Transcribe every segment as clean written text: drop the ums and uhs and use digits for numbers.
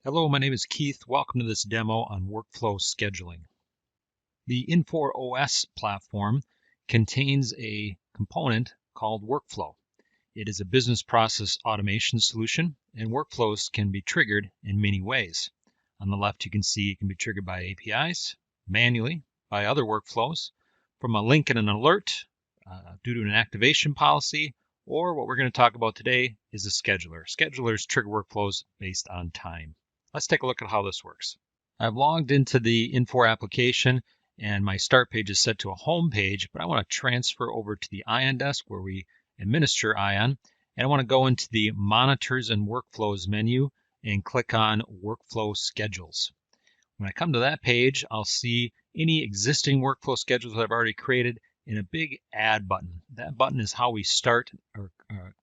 Hello, my name is Keith. Welcome to this demo on workflow scheduling. The Infor OS platform contains a component called workflow. It is a business process automation solution, and workflows can be triggered in many ways. On the left, you can see it can be triggered by APIs, manually, by other workflows, from a link and an alert, due to an activation policy, or what we're going to talk about today is a scheduler. Schedulers trigger workflows based on time. Let's take a look at how this works. I've logged into the Infor application and my start page is set to a home page, but I want to transfer over to the ION desk where we administer ION. And I want to go into the Monitors and Workflows menu and click on Workflow Schedules. When I come to that page, I'll see any existing workflow schedules that I've already created and a big Add button. That button is how we start or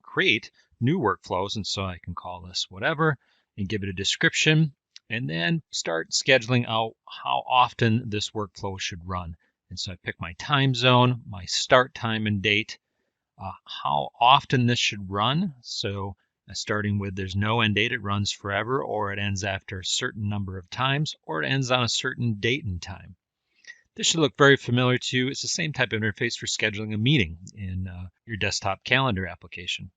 create new workflows. And so I can call this whatever and give it a description, and then start scheduling out how often this workflow should run. And so I pick my time zone, my start time and date, how often this should run. So starting with there's no end date, it runs forever, or it ends after a certain number of times, or it ends on a certain date and time. This should look very familiar to you. It's the same type of interface for scheduling a meeting in your desktop calendar application.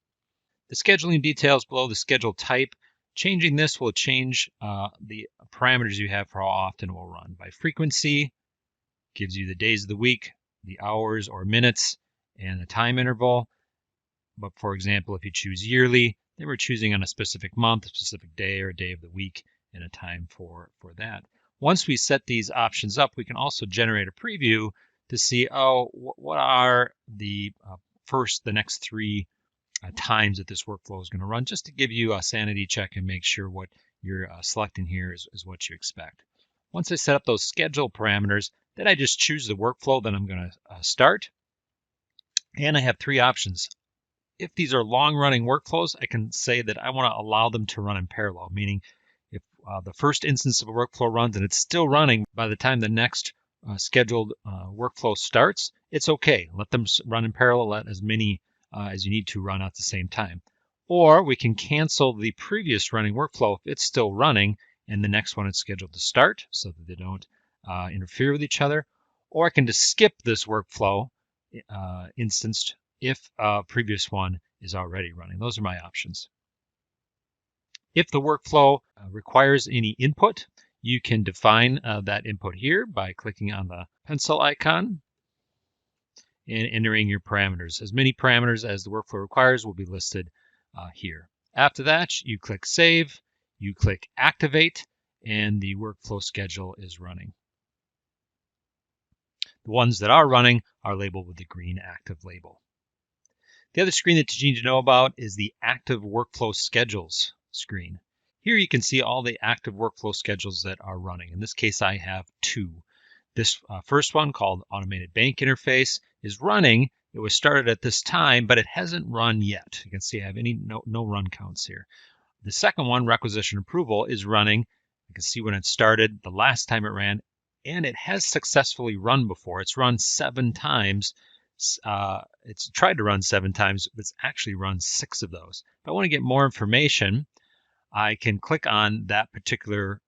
The scheduling details below the schedule type. Changing this will change the parameters you have for how often it will run. By frequency, gives you the days of the week, the hours or minutes, and the time interval. But for example, if you choose yearly, then we're choosing on a specific month, a specific day, or a day of the week, and a time for that. Once we set these options up, we can also generate a preview to see, what are the next three times that this workflow is going to run, just to give you a sanity check and make sure what you're selecting here is what you expect. Once I set up those schedule parameters, then I just choose the workflow that I'm going to start. And I have three options. If these are long-running workflows, I can say that I want to allow them to run in parallel, meaning if the first instance of a workflow runs and it's still running by the time the next scheduled workflow starts, it's okay. Let them run in parallel, let as many as you need to run at the same time. Or we can cancel the previous running workflow if it's still running and the next one is scheduled to start so that they don't interfere with each other. Or I can just skip this workflow instanced if a previous one is already running. Those are my options. If the workflow requires any input, you can define that input here by clicking on the pencil icon and entering your parameters. As many parameters as the workflow requires will be listed here. After that, you click Save, you click Activate, and the workflow schedule is running. The ones that are running are labeled with the green active label. The other screen that you need to know about is the Active Workflow Schedules screen. Here you can see all the active workflow schedules that are running. In this case, I have two. This first one, called Automated Bank Interface, is running. It was started at this time, but it hasn't run yet. You can see I have no run counts here. The second one, Requisition Approval, is running. You can see when it started, the last time it ran, and it has successfully run before. It's run 7 times. It's tried to run 7 times, but it's actually run 6 of those. If I want to get more information, I can click on that particular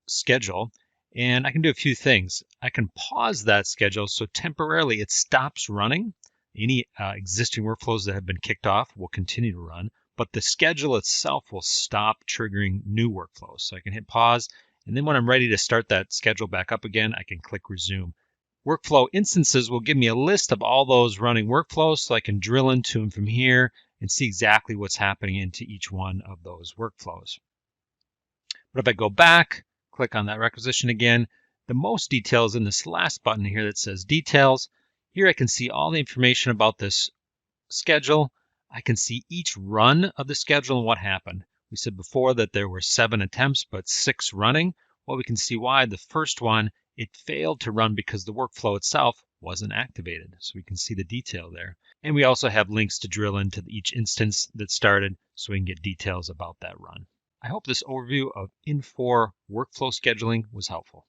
schedule, and I can do a few things. I can pause that schedule so temporarily it stops running. Any existing workflows that have been kicked off will continue to run, but the schedule itself will stop triggering new workflows. So I can hit pause, and then when I'm ready to start that schedule back up again, I can click resume. Workflow instances will give me a list of all those running workflows so I can drill into them from here and see exactly what's happening into each one of those workflows. But if I go back, click on that requisition again, the most details in this last button here that says Details. Here I can see all the information about this schedule. I can see each run of the schedule and what happened. We said before that there were 7 attempts, but 6 running. Well, we can see why. The first one, it failed to run because the workflow itself wasn't activated. So we can see the detail there. And we also have links to drill into each instance that started so we can get details about that run. I hope this overview of Infor workflow scheduling was helpful.